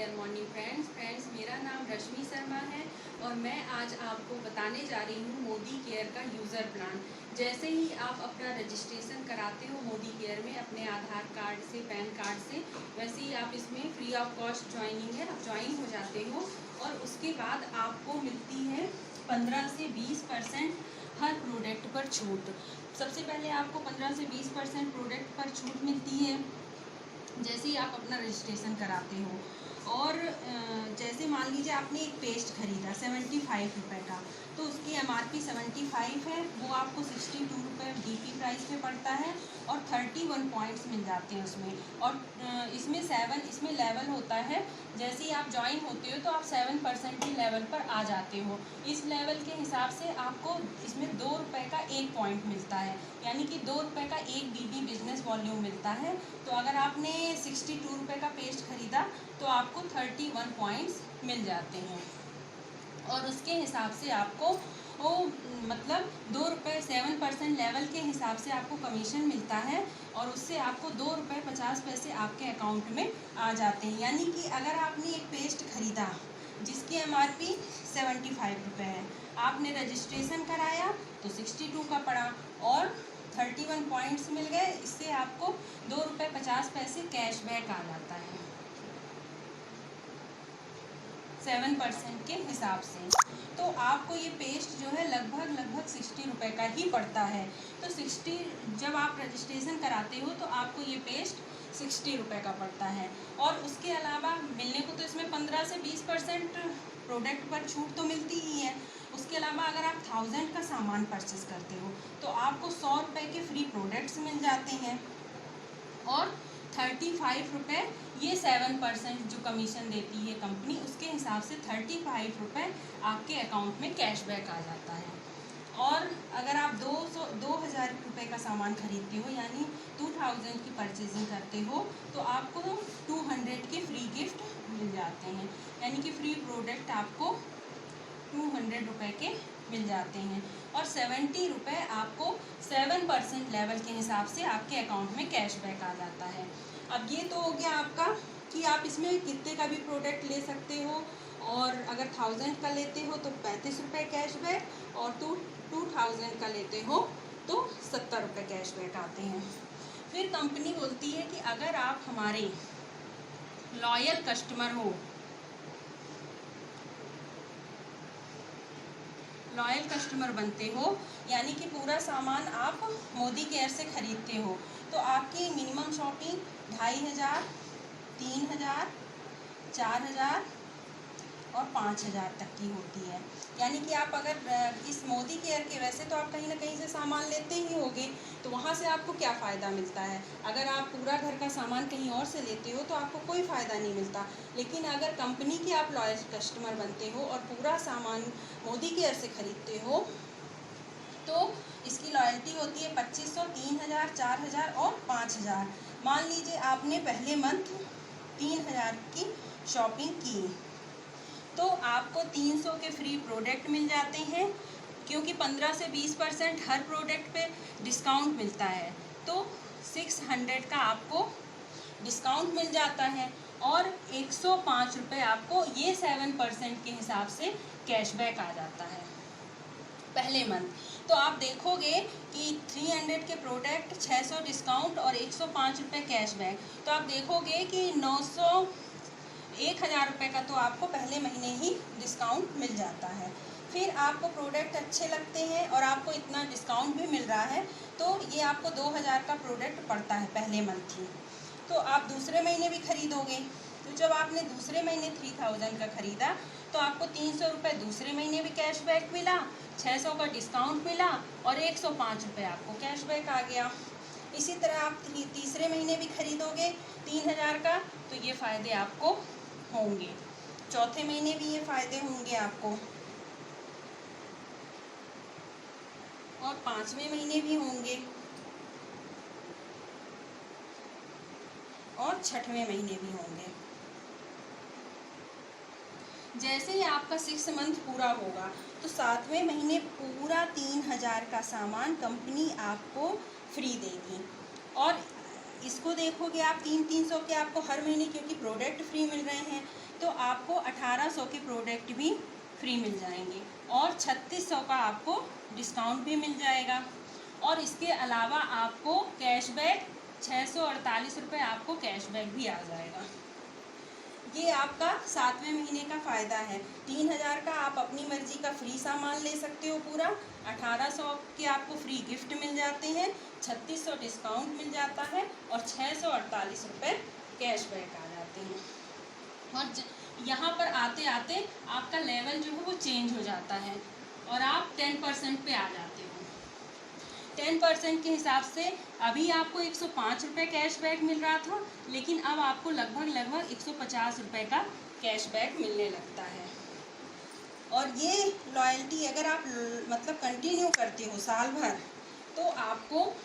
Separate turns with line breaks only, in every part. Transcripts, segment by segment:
Dear morning friends मेरा नाम रश्मि शर्मा है और मैं आज आपको बताने जा रही हूँ मोदी केयर का यूज़र प्लान। जैसे ही आप अपना रजिस्ट्रेशन कराते हो मोदी केयर में अपने आधार कार्ड से, पैन कार्ड से, वैसे ही आप इसमें फ्री ऑफ कॉस्ट ज्वाइनिंग है, आप ज्वाइन हो जाते हो और उसके बाद आपको मिलती है 15 से 20% हर प्रोडक्ट पर छूट। सबसे पहले आपको 15 से 20% प्रोडक्ट पर छूट मिलती है जैसे ही आप अपना रजिस्ट्रेशन कराते हो। और जैसे मान लीजिए आपने एक पेस्ट खरीदा 75 रुपये का, तो उसकी MRP 75 है, वो आपको 62 रुपये DP प्राइस पे पड़ता है और 31 पॉइंट्स मिल जाते हैं उसमें। और इसमें लेवल होता है, जैसे ही आप ज्वाइन होते हो तो आप 7% के लेवल पर आ जाते हो। इस लेवल के हिसाब से आपको इसमें 2 रुपये का 1 पॉइंट मिलता है, यानी कि 2 रुपये का 1 BB बिजनेस वॉल्यूम मिलता है। तो अगर आपने 62 रुपये का पेस्ट खरीदा तो आपको 31 पॉइंट्स मिल जाते हैं और उसके हिसाब से आपको मतलब 2 रुपये 7% लेवल के हिसाब से आपको कमीशन मिलता है और उससे आपको 2 रुपये 50 पैसे आपके अकाउंट में आ जाते हैं। यानी कि अगर आपने एक पेस्ट खरीदा जिसकी MRP 75 रुपये है, आपने रजिस्ट्रेशन कराया तो 62 का पड़ा और 31 पॉइंट्स मिल गए, इससे आपको 2 रुपये 50 पैसे कैशबैक आ जाता है 7% के हिसाब से। तो आपको ये पेस्ट जो है लगभग 60 रुपये का ही पड़ता है। तो 60 जब आप रजिस्ट्रेशन कराते हो तो आपको ये पेस्ट 60 रुपये का पड़ता है। और उसके अलावा मिलने को तो इसमें 15 से 20% प्रोडक्ट पर छूट तो मिलती ही है। उसके अलावा अगर आप 1000 का सामान परचेस करते हो तो आपको 100 रुपये के फ्री प्रोडक्ट्स मिल जाते हैं और 35 रुपये ये 7% जो कमीशन देती है कंपनी, उसके हिसाब से 35 रुपये आपके अकाउंट में कैशबैक आ जाता है। और अगर आप 2000 रुपये का सामान खरीदते हो यानी 2000 की परचेजिंग करते हो तो आपको 200 के फ्री गिफ्ट मिल जाते हैं, यानी कि फ्री प्रोडक्ट आपको 200 रुपये के मिल जाते हैं और 70 रुपये आपको 7% लेवल के हिसाब से आपके अकाउंट में कैशबैक आ जाता है। अब ये तो हो गया आपका कि आप इसमें कितने का भी प्रोडक्ट ले सकते हो। और अगर 1000 का लेते हो तो 35 रुपये कैशबैक और 2000 का लेते हो तो 70 रुपये कैशबैक आते हैं। फिर कंपनी बोलती है कि अगर आप हमारे लॉयल कस्टमर हो, लॉयल कस्टमर बनते हो, यानी कि पूरा सामान आप मोदी केयर से खरीदते हो, तो आपकी मिनिमम शॉपिंग 2500, 3000, 4000 और 5000 तक की होती है। यानी कि आप अगर इस मोदी केयर के, वैसे तो आप कहीं ना कहीं से सामान लेते ही होंगे, तो वहाँ से आपको क्या फ़ायदा मिलता है। अगर आप पूरा घर का सामान कहीं और से लेते हो तो आपको कोई फ़ायदा नहीं मिलता। लेकिन अगर कंपनी के आप लॉयल कस्टमर बनते हो और पूरा सामान मोदी केयर से खरीदते हो तो इसकी लॉयल्टी होती है 2500, 3000, 4000 और 5000। मान लीजिए आपने पहले मंथ 3000 की शॉपिंग की तो आपको 300 के फ्री प्रोडक्ट मिल जाते हैं, क्योंकि 15 से 20% हर प्रोडक्ट पे डिस्काउंट मिलता है, तो 600 का आपको डिस्काउंट मिल जाता है और 105 रुपये आपको ये 7% के हिसाब से कैशबैक आ जाता है पहले मंथ। तो आप देखोगे कि 300 के प्रोडक्ट, 600 डिस्काउंट और 105 रुपये कैशबैक, तो आप देखोगे कि 1000 रुपये का तो आपको पहले महीने ही डिस्काउंट मिल जाता है। फिर आपको प्रोडक्ट अच्छे लगते हैं और आपको इतना डिस्काउंट भी मिल रहा है तो ये आपको 2000 का प्रोडक्ट पड़ता है पहले मंथ ही। तो आप दूसरे महीने भी खरीदोगे, तो जब आपने दूसरे महीने 3000 का खरीदा तो आपको 300 रुपये दूसरे महीने भी कैशबैक मिला, 600 का डिस्काउंट मिला और 105 रुपये आपको कैशबैक आ गया। इसी तरह आप तीसरे महीने भी खरीदोगे 3000 का तो ये फ़ायदे आपको होंगे, चौथे महीने भी ये फ़ायदे होंगे आपको और 5वें महीने भी होंगे और 6वें महीने भी होंगे। जैसे ही आपका 6 मंथ पूरा होगा तो 7वें महीने पूरा 3000 का सामान कंपनी आपको फ्री देगी। और इसको देखोगे आप 300 के आपको हर महीने, क्योंकि प्रोडक्ट फ्री मिल रहे हैं, तो आपको 1800 के प्रोडक्ट भी फ्री मिल जाएंगे और 3600 का आपको डिस्काउंट भी मिल जाएगा। और इसके अलावा आपको कैशबैक 648 रुपये आपको कैशबैक भी आ जाएगा। ये आपका 7वें महीने का फ़ायदा है। 3000 का आप अपनी मर्ज़ी का फ्री सामान ले सकते हो पूरा, 1800 के आपको फ्री गिफ्ट मिल जाते हैं, 3600 डिस्काउंट मिल जाता है और 648 रुपये कैशबैक आ जाते हैं। और यहाँ पर आते आते आपका लेवल जो है वो चेंज हो जाता है और आप 10% पे आ जाते हो। 10% के हिसाब से अभी आपको 105 रुपये कैशबैक मिल रहा था, लेकिन अब आपको लगभग 150 रुपये का कैशबैक मिलने लगता है। और ये लॉयल्टी अगर आप मतलब कंटिन्यू करते हो साल भर, तो आपको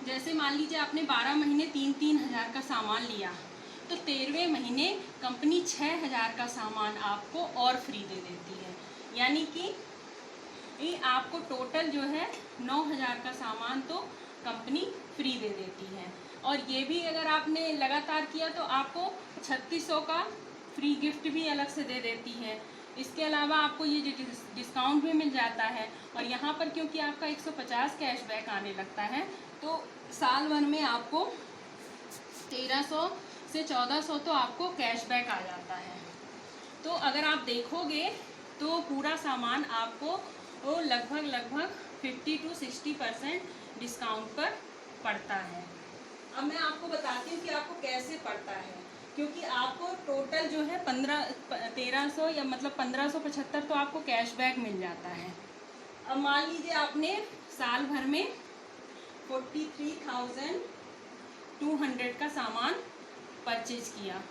जैसे मान लीजिए आपने 12 महीने 3-3 हज़ार का सामान लिया, तो 13वें महीने कंपनी 6000 का सामान आपको और फ्री दे देती है। यानी कि ये आपको टोटल जो है 9000 का सामान तो कंपनी फ्री दे देती है। और ये भी अगर आपने लगातार किया तो आपको 3600 का फ्री गिफ्ट भी अलग से दे देती है। इसके अलावा आपको ये डिस्काउंट भी मिल जाता है। और यहाँ पर क्योंकि आपका 150 कैशबैक आने लगता है, तो साल भर में आपको 1300 से 1400 तो आपको कैशबैक आ जाता है। तो अगर आप देखोगे तो पूरा सामान आपको वो लगभग 50 to 60% डिस्काउंट पर पड़ता है। अब मैं आपको बताती हूँ कि आपको कैसे पड़ता है, क्योंकि आपको टोटल जो है 1300 या मतलब 1575 तो आपको कैशबैक मिल जाता है। अब मान लीजिए आपने साल भर में 43,200 का सामान परचेज किया,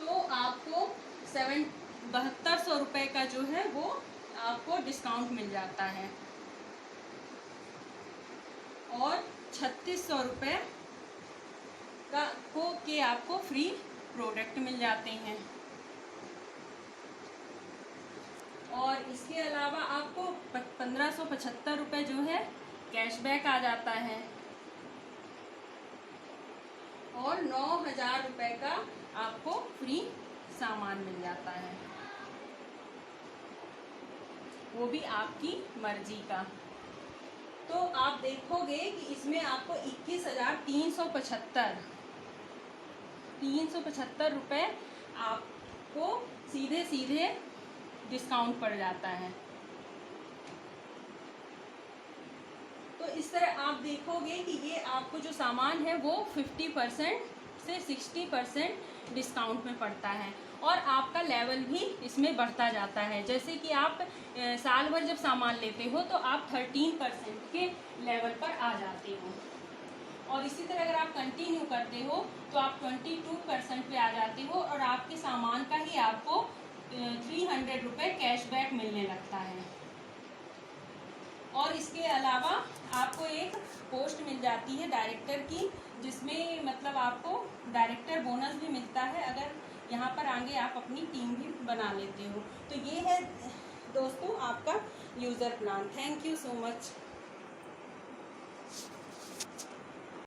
तो आपको 7200 रुपये का जो है वो आपको डिस्काउंट मिल जाता है और 3600 रुपये का के आपको फ्री प्रोडक्ट मिल जाते हैं। और इसके अलावा आपको 1575 रुपये जो है कैशबैक आ जाता है और 9000 रुपये का आपको फ्री सामान मिल जाता है, वो भी आपकी मर्जी का। तो आप देखोगे कि इसमें आपको 21,375 रुपये आपको सीधे डिस्काउंट पड़ जाता है। तो इस तरह आप देखोगे कि ये आपको जो सामान है वो 50% से 60% डिस्काउंट में पड़ता है और आपका लेवल भी इसमें बढ़ता जाता है। जैसे कि आप साल भर जब सामान लेते हो तो आप 13% के लेवल पर आ जाते हो और इसी तरह अगर आप कंटिन्यू करते हो तो आप 22% पे आ जाते हो और आपके सामान का ही आपको 300 रुपये कैशबैक मिलने लगता है। और इसके अलावा आपको एक पोस्ट मिल जाती है डायरेक्टर की, जिसमें मतलब आपको डायरेक्टर बोनस भी मिलता है अगर यहाँ पर आगे आप अपनी टीम भी बना लेते हो। तो ये है दोस्तों आपका user plan. Thank you so much.